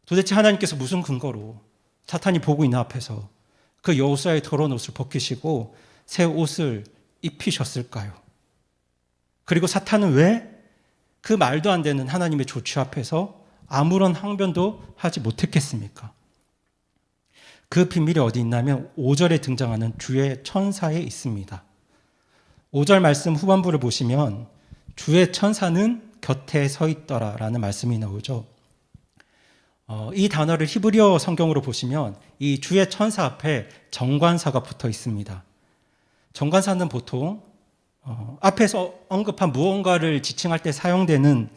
A: 도대체 하나님께서 무슨 근거로 사탄이 보고 있는 앞에서 그 여호수아의 더러운 옷을 벗기시고 새 옷을 입히셨을까요? 그리고 사탄은 왜 그 말도 안 되는 하나님의 조치 앞에서 아무런 항변도 하지 못했겠습니까? 그 비밀이 어디 있냐면 5절에 등장하는 주의 천사에 있습니다. 5절 말씀 후반부를 보시면 주의 천사는 곁에 서 있더라 라는 말씀이 나오죠. 이 단어를 히브리어 성경으로 보시면 이 주의 천사 앞에 정관사가 붙어 있습니다. 정관사는 보통 앞에서 언급한 무언가를 지칭할 때 사용되는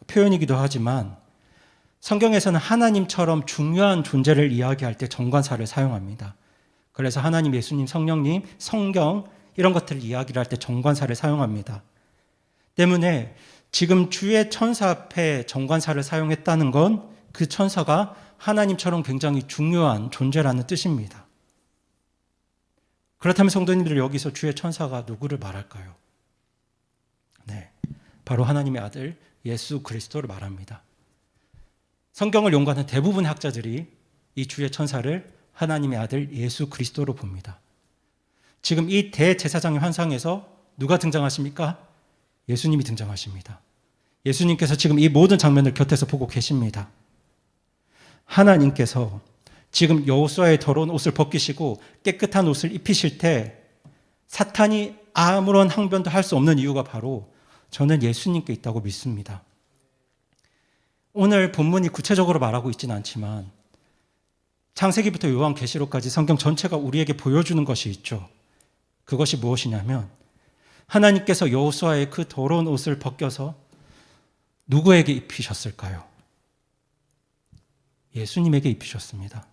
A: 표현이기도 하지만 성경에서는 하나님처럼 중요한 존재를 이야기할 때 정관사를 사용합니다. 그래서 하나님, 예수님, 성령님, 성경 이런 것들을 이야기를 할 때 정관사를 사용합니다. 때문에 지금 주의 천사 앞에 정관사를 사용했다는 건 그 천사가 하나님처럼 굉장히 중요한 존재라는 뜻입니다. 그렇다면 성도님들 여기서 주의 천사가 누구를 말할까요? 네, 바로 하나님의 아들 예수 그리스도를 말합니다. 성경을 연구하는 대부분의 학자들이 이 주의 천사를 하나님의 아들 예수 그리스도로 봅니다. 지금 이 대제사장의 환상에서 누가 등장하십니까? 예수님이 등장하십니다. 예수님께서 지금 이 모든 장면을 곁에서 보고 계십니다. 하나님께서 지금 여호수아의 더러운 옷을 벗기시고 깨끗한 옷을 입히실 때 사탄이 아무런 항변도 할 수 없는 이유가 바로 저는 예수님께 있다고 믿습니다. 오늘 본문이 구체적으로 말하고 있지는 않지만 창세기부터 요한계시록까지 성경 전체가 우리에게 보여주는 것이 있죠. 그것이 무엇이냐면 하나님께서 여호수아의 그 더러운 옷을 벗겨서 누구에게 입히셨을까요? 예수님에게 입히셨습니다.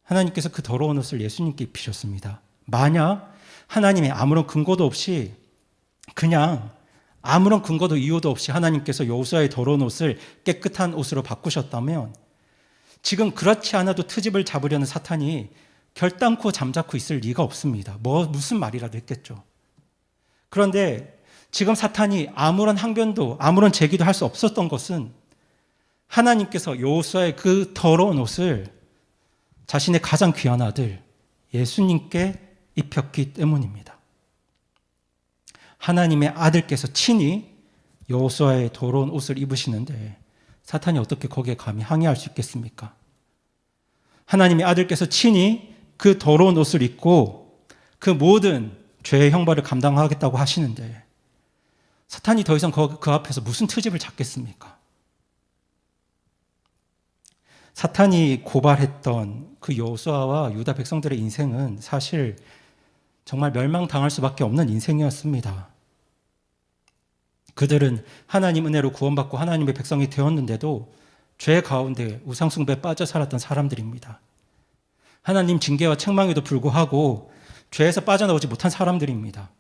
A: 하나님께서 그 더러운 옷을 예수님께 입히셨습니다. 만약 하나님의 아무런 근거도 없이 그냥 아무런 근거도 이유도 없이 하나님께서 여호수아의 더러운 옷을 깨끗한 옷으로 바꾸셨다면 지금 그렇지 않아도 트집을 잡으려는 사탄이 결단코 잠자코 있을 리가 없습니다. 무슨 말이라도 했겠죠. 그런데 지금 사탄이 아무런 항변도 아무런 제기도 할 수 없었던 것은 하나님께서 여호수아의 그 더러운 옷을 자신의 가장 귀한 아들 예수님께 입혔기 때문입니다. 하나님의 아들께서 친히 여호수아의 더러운 옷을 입으시는데 사탄이 어떻게 거기에 감히 항의할 수 있겠습니까? 하나님의 아들께서 친히 그 더러운 옷을 입고 그 모든 죄의 형벌을 감당하겠다고 하시는데 사탄이 더 이상 그 앞에서 무슨 트집을 잡겠습니까? 사탄이 고발했던 그 여호수아와 유다 백성들의 인생은 사실 정말 멸망당할 수밖에 없는 인생이었습니다. 그들은 하나님 은혜로 구원받고 하나님의 백성이 되었는데도 죄 가운데 우상숭배에 빠져 살았던 사람들입니다. 하나님 징계와 책망에도 불구하고 죄에서 빠져나오지 못한 사람들입니다.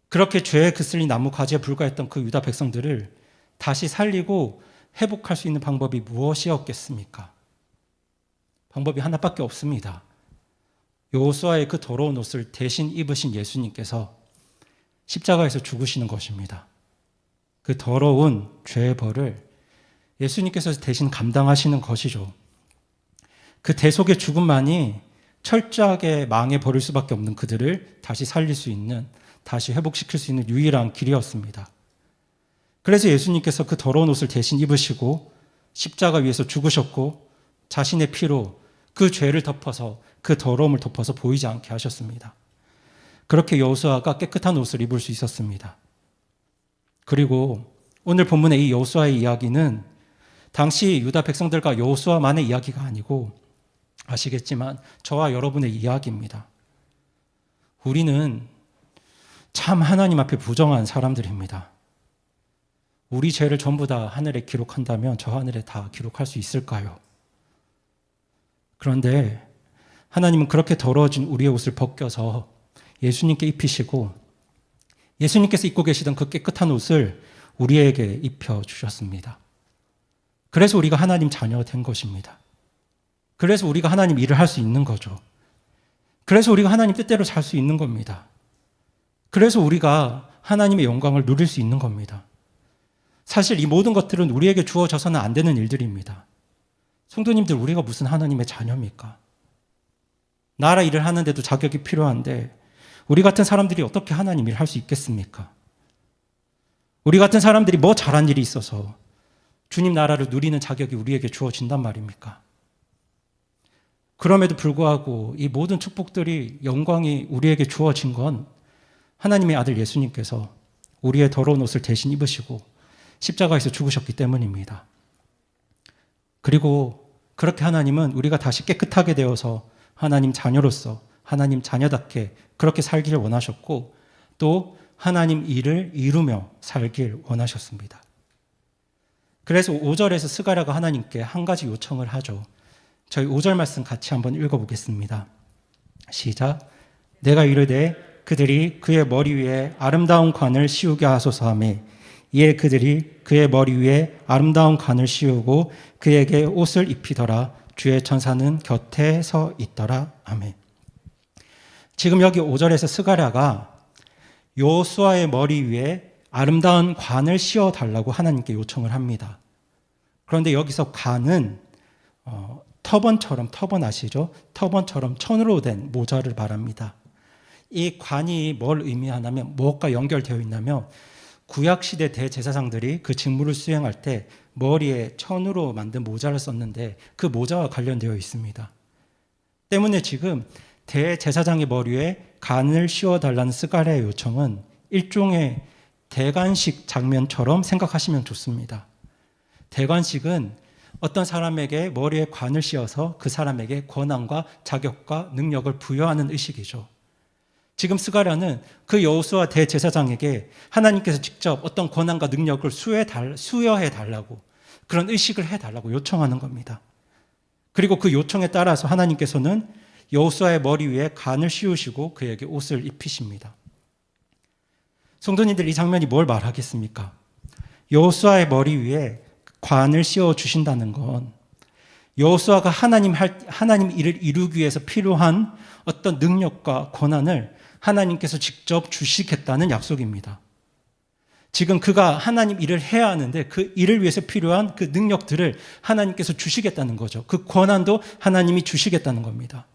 A: 그렇게 죄에 그슬린 나무 가지에 불과했던 그 유다 백성들을 다시 살리고 회복할 수 있는 방법이 무엇이었겠습니까? 방법이 하나밖에 없습니다. 여호수아의 그 더러운 옷을 대신 입으신 예수님께서 십자가에서 죽으시는 것입니다. 그 더러운 죄의 벌을 예수님께서 대신 감당하시는 것이죠. 그 대속의 죽음만이 철저하게 망해버릴 수밖에 없는 그들을 다시 살릴 수 있는, 다시 회복시킬 수 있는 유일한 길이었습니다. 그래서 예수님께서 그 더러운 옷을 대신 입으시고 십자가 위에서 죽으셨고 자신의 피로 그 죄를 덮어서, 그 더러움을 덮어서 보이지 않게 하셨습니다. 그렇게 여호수아가 깨끗한 옷을 입을 수 있었습니다. 그리고 오늘 본문의 이 여호수아의 이야기는 당시 유다 백성들과 여호수아만의 이야기가 아니고 아시겠지만 저와 여러분의 이야기입니다. 우리는 참 하나님 앞에 부정한 사람들입니다. 우리 죄를 전부 다 하늘에 기록한다면 저 하늘에 다 기록할 수 있을까요? 그런데 하나님은 그렇게 더러워진 우리의 옷을 벗겨서 예수님께 입히시고 예수님께서 입고 계시던 그 깨끗한 옷을 우리에게 입혀주셨습니다. 그래서 우리가 하나님 자녀가 된 것입니다. 그래서 우리가 하나님 일을 할 수 있는 거죠. 그래서 우리가 하나님 뜻대로 살 수 있는 겁니다. 그래서 우리가 하나님의 영광을 누릴 수 있는 겁니다. 사실 이 모든 것들은 우리에게 주어져서는 안 되는 일들입니다. 성도님들, 우리가 무슨 하나님의 자녀입니까? 나라 일을 하는데도 자격이 필요한데 우리 같은 사람들이 어떻게 하나님 일을 할 수 있겠습니까? 우리 같은 사람들이 뭐 잘한 일이 있어서 주님 나라를 누리는 자격이 우리에게 주어진단 말입니까? 그럼에도 불구하고 이 모든 축복들이, 영광이 우리에게 주어진 건 하나님의 아들 예수님께서 우리의 더러운 옷을 대신 입으시고 십자가에서 죽으셨기 때문입니다. 그리고 그렇게 하나님은 우리가 다시 깨끗하게 되어서 하나님 자녀로서 하나님 자녀답게 그렇게 살기를 원하셨고 또 하나님 일을 이루며 살길 원하셨습니다. 그래서 5절에서 스가랴가 하나님께 한 가지 요청을 하죠. 저희 5절 말씀 같이 한번 읽어보겠습니다. 시작. 내가 이르되 그들이 그의 머리 위에 아름다운 관을 씌우게 하소서 하매 이에 그들이 그의 머리 위에 아름다운 관을 씌우고 그에게 옷을 입히더라. 주의 천사는 곁에 서 있더라. 아멘. 지금 여기 5절에서 스가랴가 여호수아의 머리 위에 아름다운 관을 씌워달라고 하나님께 요청을 합니다. 그런데 여기서 관은 터번처럼, 터번 아시죠? 터번처럼 천으로 된 모자를 말합니다. 이 관이 뭘 의미하냐면, 무엇과 연결되어 있냐면 구약시대 대제사장들이 그 직무를 수행할 때 머리에 천으로 만든 모자를 썼는데 그 모자와 관련되어 있습니다. 때문에 지금 대제사장의 머리에 관을 씌워달라는 스가랴의 요청은 일종의 대관식 장면처럼 생각하시면 좋습니다. 대관식은 어떤 사람에게 머리에 관을 씌워서 그 사람에게 권한과 자격과 능력을 부여하는 의식이죠. 지금 스가랴는 그 여호수아 대제사장에게 하나님께서 직접 어떤 권한과 능력을 수여해 달라고, 그런 의식을 해달라고 요청하는 겁니다. 그리고 그 요청에 따라서 하나님께서는 여호수아의 머리 위에 관을 씌우시고 그에게 옷을 입히십니다. 성도님들, 이 장면이 뭘 말하겠습니까? 여호수아의 머리 위에 관을 씌워 주신다는 건 여호수아가 하나님 일을 이루기 위해서 필요한 어떤 능력과 권한을 하나님께서 직접 주시겠다는 약속입니다. 지금 그가 하나님 일을 해야 하는데 그 일을 위해서 필요한 그 능력들을 하나님께서 주시겠다는 거죠. 그 권한도 하나님이 주시겠다는 겁니다.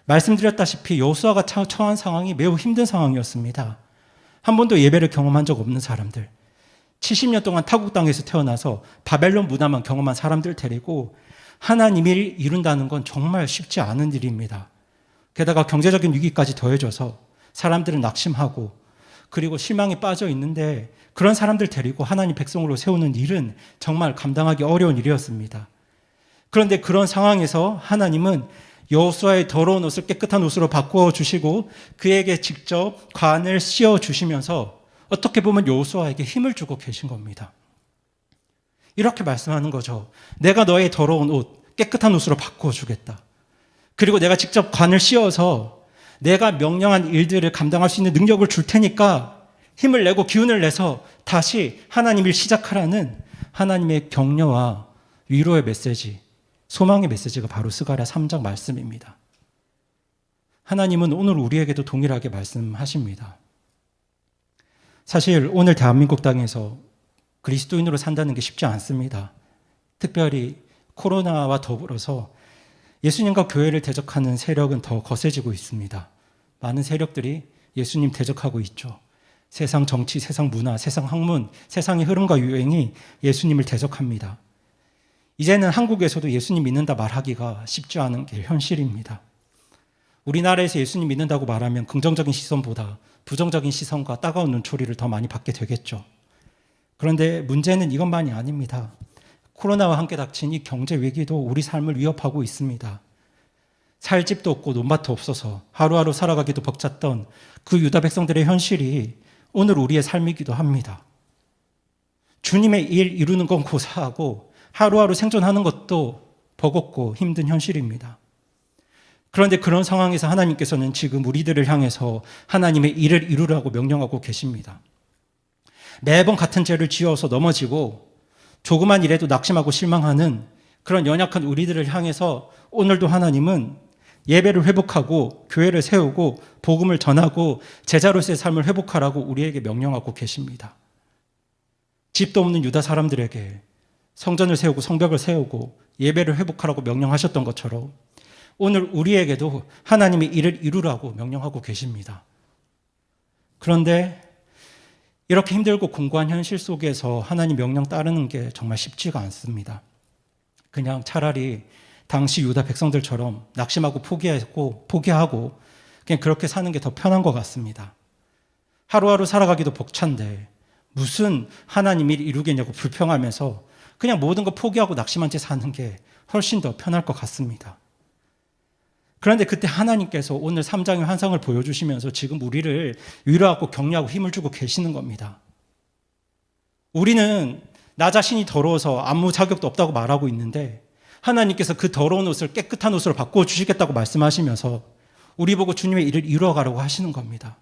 A: 말씀드렸다시피 여호수아가 처한 상황이 매우 힘든 상황이었습니다. 한 번도 예배를 경험한 적 없는 사람들, 70년 동안 타국 땅에서 태어나서 바벨론 문화만 경험한 사람들 데리고 하나님 일을 이룬다는 건 정말 쉽지 않은 일입니다. 게다가 경제적인 위기까지 더해져서 사람들은 낙심하고 그리고 실망에 빠져 있는데 그런 사람들 데리고 하나님 백성으로 세우는 일은 정말 감당하기 어려운 일이었습니다. 그런데 그런 상황에서 하나님은 여호수아의 더러운 옷을 깨끗한 옷으로 바꾸어 주시고 그에게 직접 관을 씌워 주시면서 어떻게 보면 여호수아에게 힘을 주고 계신 겁니다. 이렇게 말씀하는 거죠. 내가 너의 더러운 옷 깨끗한 옷으로 바꾸어 주겠다. 그리고 내가 직접 관을 씌워서 내가 명령한 일들을 감당할 수 있는 능력을 줄 테니까 힘을 내고 기운을 내서 다시 하나님 일 시작하라는 하나님의 격려와 위로의 메시지, 소망의 메시지가 바로 스가랴 3장 말씀입니다. 하나님은 오늘 우리에게도 동일하게 말씀하십니다. 사실 오늘 대한민국 땅에서 그리스도인으로 산다는 게 쉽지 않습니다. 특별히 코로나와 더불어서 예수님과 교회를 대적하는 세력은 더 거세지고 있습니다. 많은 세력들이 예수님 대적하고 있죠. 세상 정치, 세상 문화, 세상 학문, 세상의 흐름과 유행이 예수님을 대적합니다. 이제는 한국에서도 예수님 믿는다 말하기가 쉽지 않은 게 현실입니다. 우리나라에서 예수님 믿는다고 말하면 긍정적인 시선보다 부정적인 시선과 따가운 눈초리를 더 많이 받게 되겠죠. 그런데 문제는 이것만이 아닙니다. 코로나와 함께 닥친 이 경제 위기도 우리 삶을 위협하고 있습니다. 살 집도 없고 논밭도 없어서 하루하루 살아가기도 벅찼던 그 유다 백성들의 현실이 오늘 우리의 삶이기도 합니다. 주님의 일 이루는 건 고사하고 하루하루 생존하는 것도 버겁고 힘든 현실입니다. 그런데 그런 상황에서 하나님께서는 지금 우리들을 향해서 하나님의 일을 이루라고 명령하고 계십니다. 매번 같은 죄를 지어서 넘어지고 조그만 일에도 낙심하고 실망하는 그런 연약한 우리들을 향해서 오늘도 하나님은 예배를 회복하고 교회를 세우고 복음을 전하고 제자로서의 삶을 회복하라고 우리에게 명령하고 계십니다. 집도 없는 유다 사람들에게 성전을 세우고 성벽을 세우고 예배를 회복하라고 명령하셨던 것처럼 오늘 우리에게도 하나님의 일을 이루라고 명령하고 계십니다. 그런데 이렇게 힘들고 공고한 현실 속에서 하나님 명령 따르는 게 정말 쉽지가 않습니다. 그냥 차라리 당시 유다 백성들처럼 낙심하고 포기하고 그냥 그렇게 사는 게 더 편한 것 같습니다. 하루하루 살아가기도 벅찬데 무슨 하나님 일 이루겠냐고 불평하면서 그냥 모든 거 포기하고 낙심한 채 사는 게 훨씬 더 편할 것 같습니다. 그런데 그때 하나님께서 오늘 3장의 환상을 보여주시면서 지금 우리를 위로하고 격려하고 힘을 주고 계시는 겁니다. 우리는 나 자신이 더러워서 아무 자격도 없다고 말하고 있는데 하나님께서 그 더러운 옷을 깨끗한 옷으로 바꾸어 주시겠다고 말씀하시면서 우리 보고 주님의 일을 이루어가라고 하시는 겁니다.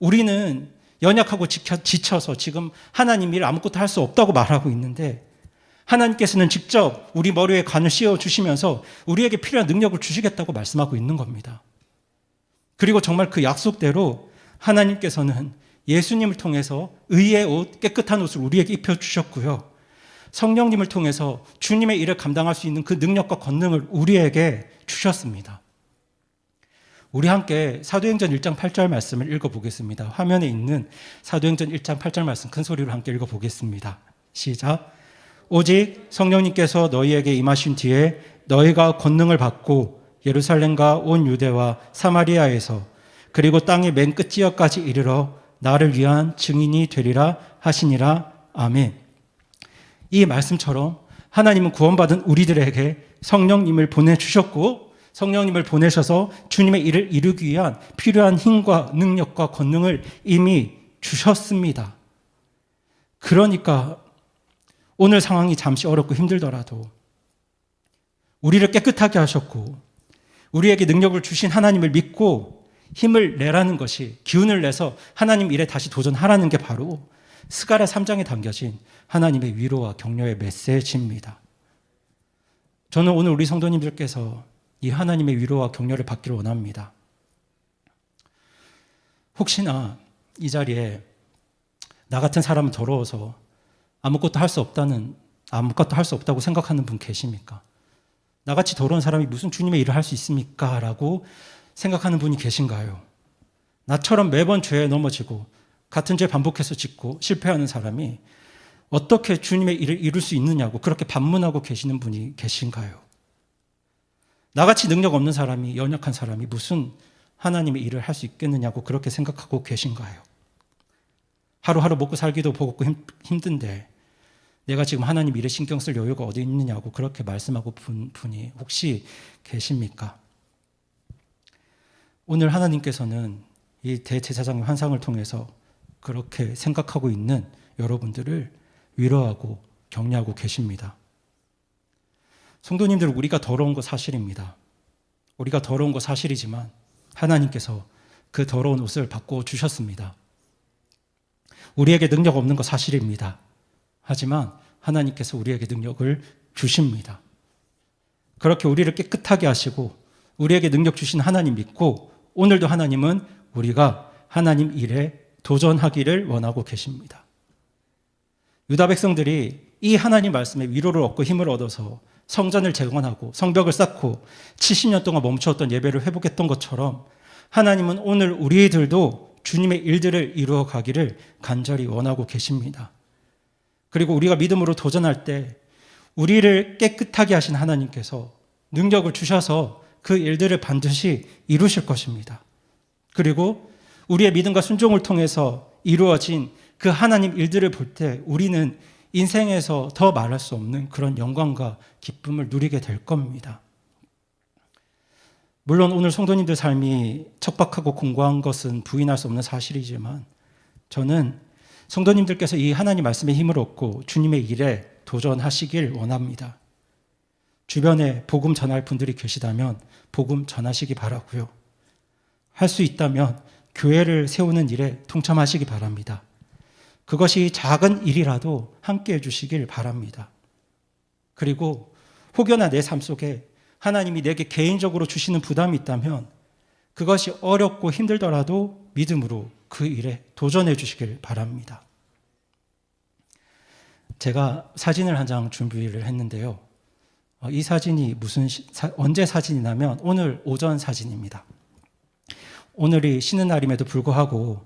A: 우리는 연약하고 지쳐서 지금 하나님 일 아무것도 할 수 없다고 말하고 있는데 하나님께서는 직접 우리 머리에 관을 씌워 주시면서 우리에게 필요한 능력을 주시겠다고 말씀하고 있는 겁니다. 그리고 정말 그 약속대로 하나님께서는 예수님을 통해서 의의 옷, 깨끗한 옷을 우리에게 입혀주셨고요. 성령님을 통해서 주님의 일을 감당할 수 있는 그 능력과 권능을 우리에게 주셨습니다. 우리 함께 사도행전 1장 8절 말씀을 읽어보겠습니다. 화면에 있는 사도행전 1장 8절 말씀 큰 소리로 함께 읽어보겠습니다. 시작. 오직 성령님께서 너희에게 임하신 뒤에 너희가 권능을 받고 예루살렘과 온 유대와 사마리아에서 그리고 땅의 맨 끝지역까지 이르러 나를 위한 증인이 되리라 하시니라. 아멘. 이 말씀처럼 하나님은 구원받은 우리들에게 성령님을 보내주셨고 성령님을 보내셔서 주님의 일을 이루기 위한 필요한 힘과 능력과 권능을 이미 주셨습니다. 그러니까 오늘 상황이 잠시 어렵고 힘들더라도 우리를 깨끗하게 하셨고 우리에게 능력을 주신 하나님을 믿고 힘을 내라는 것이 기운을 내서 하나님 일에 다시 도전하라는 게 바로 스가랴 3장에 담겨진 하나님의 위로와 격려의 메시지입니다. 저는 오늘 우리 성도님들께서 이 하나님의 위로와 격려를 받기를 원합니다. 혹시나 이 자리에 나 같은 사람은 더러워서 아무것도 할 수 없다고 생각하는 분 계십니까? 나같이 더러운 사람이 무슨 주님의 일을 할 수 있습니까? 라고 생각하는 분이 계신가요? 나처럼 매번 죄에 넘어지고 같은 죄 반복해서 짓고 실패하는 사람이 어떻게 주님의 일을 이룰 수 있느냐고 그렇게 반문하고 계시는 분이 계신가요? 나같이 능력 없는 사람이, 연약한 사람이 무슨 하나님의 일을 할 수 있겠느냐고 그렇게 생각하고 계신가요? 하루하루 먹고 살기도 버겁고 힘든데 내가 지금 하나님 일에 신경 쓸 여유가 어디 있느냐고 그렇게 말씀하고 분이 혹시 계십니까? 오늘 하나님께서는 이 대제사장의 환상을 통해서 그렇게 생각하고 있는 여러분들을 위로하고 격려하고 계십니다. 성도님들, 우리가 더러운 거 사실입니다. 우리가 더러운 거 사실이지만 하나님께서 그 더러운 옷을 바꿔 주셨습니다. 우리에게 능력 없는 거 사실입니다. 하지만 하나님께서 우리에게 능력을 주십니다. 그렇게 우리를 깨끗하게 하시고 우리에게 능력 주신 하나님 믿고 오늘도 하나님은 우리가 하나님 일에 도전하기를 원하고 계십니다. 유다 백성들이 이 하나님 말씀에 위로를 얻고 힘을 얻어서 성전을 재건하고 성벽을 쌓고 70년 동안 멈추었던 예배를 회복했던 것처럼 하나님은 오늘 우리들도 주님의 일들을 이루어 가기를 간절히 원하고 계십니다. 그리고 우리가 믿음으로 도전할 때 우리를 깨끗하게 하신 하나님께서 능력을 주셔서 그 일들을 반드시 이루실 것입니다. 그리고 우리의 믿음과 순종을 통해서 이루어진 그 하나님 일들을 볼 때 우리는 인생에서 더 말할 수 없는 그런 영광과 기쁨을 누리게 될 겁니다. 물론 오늘 성도님들 삶이 척박하고 공고한 것은 부인할 수 없는 사실이지만 저는 성도님들께서 이 하나님 말씀에 힘을 얻고 주님의 일에 도전하시길 원합니다. 주변에 복음 전할 분들이 계시다면 복음 전하시기 바라고요. 할 수 있다면 교회를 세우는 일에 동참하시기 바랍니다. 그것이 작은 일이라도 함께 해주시길 바랍니다. 그리고 혹여나 내 삶 속에 하나님이 내게 개인적으로 주시는 부담이 있다면 그것이 어렵고 힘들더라도 믿음으로 그 일에 도전해 주시길 바랍니다. 제가 사진을 한 장 준비를 했는데요. 이 사진이 언제 사진이냐면 오늘 오전 사진입니다. 오늘이 쉬는 날임에도 불구하고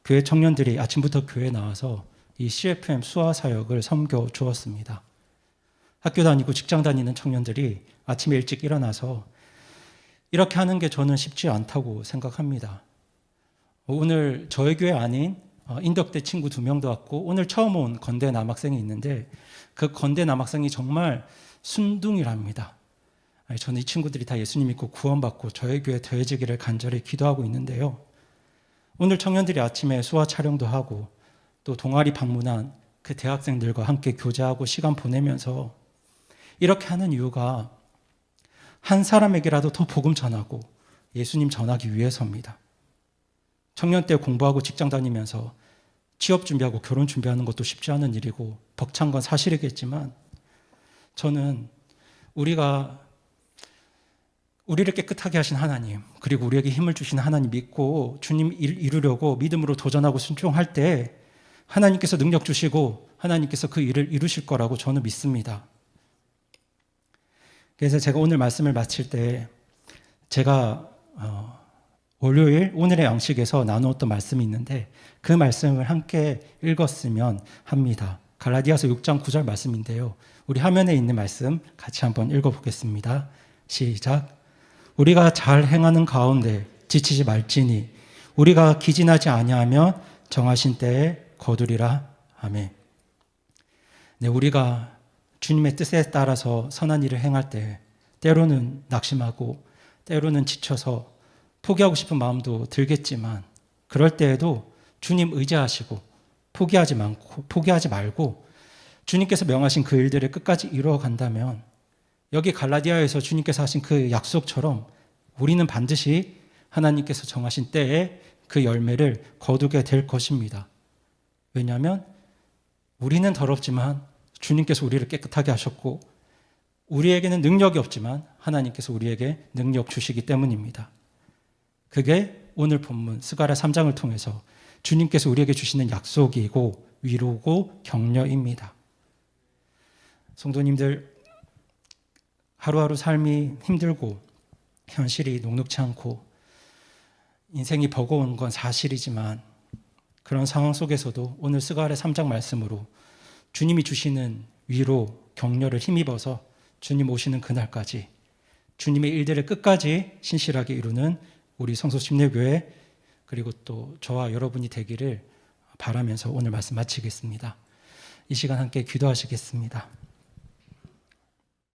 A: 교회 청년들이 아침부터 교회에 나와서 이 CFM 수화 사역을 섬겨 주었습니다. 학교 다니고 직장 다니는 청년들이 아침에 일찍 일어나서 이렇게 하는 게 저는 쉽지 않다고 생각합니다. 오늘 저희 교회 아닌 인덕대 친구 2명도 왔고 오늘 처음 온 건대 남학생이 있는데 그 건대 남학생이 정말 순둥이랍니다. 저는 이 친구들이 다 예수님 믿고 구원받고 저희 교회 더해지기를 간절히 기도하고 있는데요. 오늘 청년들이 아침에 수화 촬영도 하고 또 동아리 방문한 그 대학생들과 함께 교제하고 시간 보내면서 이렇게 하는 이유가 한 사람에게라도 더 복음 전하고 예수님 전하기 위해서입니다. 청년 때 공부하고 직장 다니면서 취업 준비하고 결혼 준비하는 것도 쉽지 않은 일이고 벅찬 건 사실이겠지만 저는 우리를 깨끗하게 하신 하나님 그리고 우리에게 힘을 주신 하나님 믿고 주님 일 이루려고 믿음으로 도전하고 순종할 때 하나님께서 능력 주시고 하나님께서 그 일을 이루실 거라고 저는 믿습니다. 그래서 제가 오늘 말씀을 마칠 때 제가 월요일 오늘의 양식에서 나누었던 말씀이 있는데 그 말씀을 함께 읽었으면 합니다. 갈라디아서 6장 9절 말씀인데요. 우리 화면에 있는 말씀 같이 한번 읽어보겠습니다. 시작. 우리가 잘 행하는 가운데 지치지 말지니 우리가 기진하지 아니하면 정하신 때에 거두리라. 아멘. 네, 우리가 주님의 뜻에 따라서 선한 일을 행할 때 때로는 낙심하고 때로는 지쳐서 포기하고 싶은 마음도 들겠지만 그럴 때에도 주님 의지하시고 포기하지 말고 주님께서 명하신 그 일들을 끝까지 이루어 간다면 여기 갈라디아에서 주님께서 하신 그 약속처럼 우리는 반드시 하나님께서 정하신 때에 그 열매를 거두게 될 것입니다. 왜냐하면 우리는 더럽지만 주님께서 우리를 깨끗하게 하셨고 우리에게는 능력이 없지만 하나님께서 우리에게 능력 주시기 때문입니다. 그게 오늘 본문 스가랴 3장을 통해서 주님께서 우리에게 주시는 약속이고 위로고 격려입니다. 성도님들, 하루하루 삶이 힘들고 현실이 녹록지 않고 인생이 버거운 건 사실이지만 그런 상황 속에서도 오늘 스가랴 3장 말씀으로 주님이 주시는 위로, 격려를 힘입어서 주님 오시는 그날까지 주님의 일들을 끝까지 신실하게 이루는 우리 성소심례교회 그리고 또 저와 여러분이 되기를 바라면서 오늘 말씀 마치겠습니다. 이 시간 함께 기도하시겠습니다.